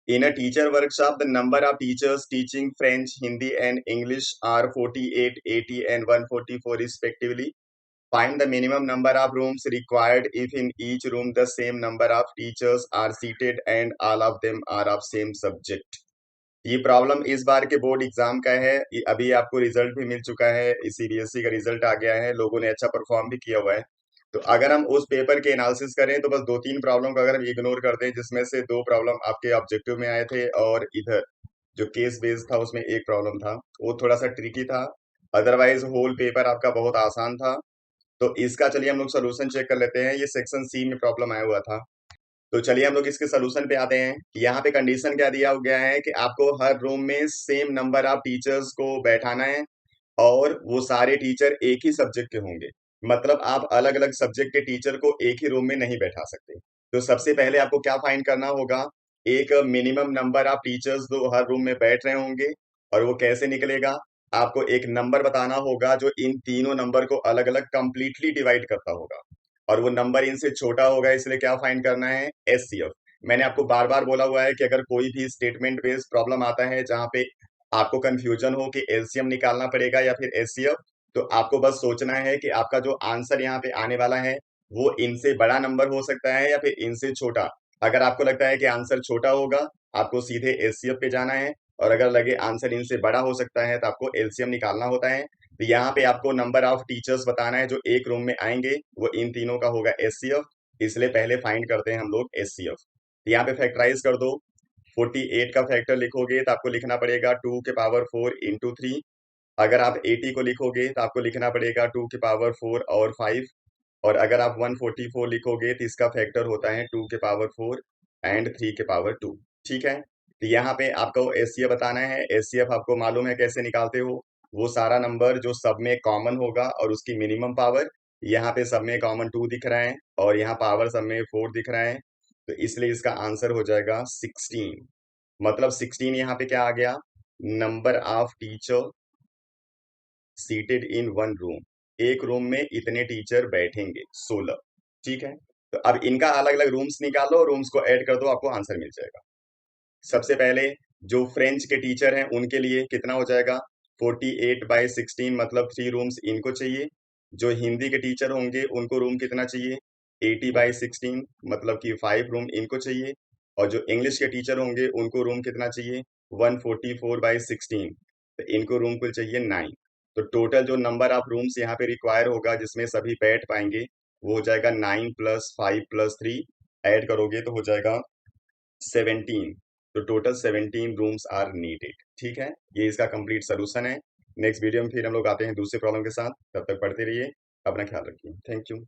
In a teacher workshop, the number of teachers teaching French, Hindi, and English are 48, 80, and 144 respectively. Find the minimum number of rooms required if in each room the same number of teachers are seated and all of them are of same subject. ये problem इस बार के board exam का है। अभी आपको result भी मिल चुका है, सीबीएसई का रिजल्ट आ गया है, लोगों ने अच्छा परफॉर्म भी किया हुआ है। तो अगर हम उस पेपर के एनालिसिस करें तो बस दो तीन प्रॉब्लम को अगर हम इग्नोर कर दें, जिसमें से दो प्रॉब्लम आपके ऑब्जेक्टिव में आए थे और इधर जो केस बेस्ड था उसमें एक प्रॉब्लम था, वो थोड़ा सा ट्रिकी था। अदरवाइज होल पेपर आपका बहुत आसान था। तो इसका चलिए हम लोग सोल्यूशन चेक कर लेते हैं। ये सेक्शन सी में प्रॉब्लम आया हुआ था। तो चलिए हम लोग इसके सोल्यूशन पे आते हैं। यहाँ पे कंडीशन क्या दिया हो गया है कि आपको हर रूम में सेम नंबर ऑफ टीचर्स को बैठाना है और वो सारे टीचर एक ही सब्जेक्ट के होंगे। मतलब आप अलग अलग सब्जेक्ट के टीचर को एक ही रूम में नहीं बैठा सकते। तो सबसे पहले आपको क्या फाइंड करना होगा, एक मिनिमम नंबर ऑफ टीचर्स जो हर रूम में बैठ रहे होंगे। और वो कैसे निकलेगा, आपको एक नंबर बताना होगा जो इन तीनों नंबर को अलग अलग कंप्लीटली डिवाइड करता होगा और वो नंबर इनसे छोटा होगा, इसलिए क्या फाइंड करना है, एचसीएफ। मैंने आपको बार बार बोला हुआ है कि अगर कोई भी स्टेटमेंट बेस्ड प्रॉब्लम आता है जहां पे आपको कंफ्यूजन हो कि एलसीएम निकालना पड़ेगा या फिर एचसीएफ, तो आपको बस सोचना है कि आपका जो आंसर यहाँ पे आने वाला है वो इनसे बड़ा नंबर हो सकता है या फिर इनसे छोटा। अगर आपको लगता है कि आंसर छोटा होगा, आपको सीधे एचसीएफ पे जाना है। और अगर लगे आंसर इनसे बड़ा हो सकता है तो आपको एलसीएम निकालना होता है। तो यहाँ पे आपको नंबर ऑफ टीचर्स बताना है जो एक रूम में आएंगे, वो इन तीनों का होगा एचसीएफ। इसलिए पहले फाइंड करते हैं हम लोग एचसीएफ। यहाँ पे फैक्टराइज कर दो। 48 का फैक्टर लिखोगे तो आपको लिखना पड़ेगा 2 के पावर 4 × 3। अगर आप 80 को लिखोगे तो आपको लिखना पड़ेगा 2 के पावर 4 और 5। और अगर आप 144 लिखोगे तो इसका फैक्टर होता है 2 के पावर 4 एंड 3 के पावर 2। ठीक है। तो यहाँ पे आपको एचसीएफ बताना है। एचसीएफ आपको मालूम है कैसे निकालते हो, वो सारा नंबर जो सब में कॉमन होगा और उसकी मिनिमम पावर। यहाँ पे सब में कॉमन 2 दिख रहा है और यहाँ पावर सब में 4 दिख रहा है। तो इसलिए इसका आंसर हो जाएगा 16। मतलब 16 यहाँ पे क्या आ गया, number of teacher seated in one room. एक रूम में इतने टीचर बैठेंगे, 16। ठीक है। तो अब इनका अलग अलग रूम्स निकालो, रूम्स को ऐड कर दो, आपको आंसर मिल जाएगा। सबसे पहले जो फ्रेंच के टीचर हैं उनके लिए कितना हो जाएगा, 48/16 मतलब 3 रूम्स इनको चाहिए। जो हिंदी के टीचर होंगे उनको रूम कितना चाहिए, 80/16 मतलब कि 5 रूम इनको चाहिए। और जो इंग्लिश के टीचर होंगे उनको रूम कितना चाहिए, 144/16, तो इनको रूम कुल चाहिए 9। तो टोटल जो नंबर ऑफ रूम्स यहाँ पे रिक्वायर होगा जिसमें सभी बैठ पाएंगे, वो हो जाएगा 9 + 5 + 3। ऐड करोगे तो हो जाएगा 17। तो टोटल 17 रूम्स आर नीडेड। ठीक है, ये इसका कंप्लीट सोल्यूशन है। नेक्स्ट वीडियो में फिर हम लोग आते हैं दूसरे प्रॉब्लम के साथ। तब तक पढ़ते रहिए, अपना ख्याल रखिए। Thank you.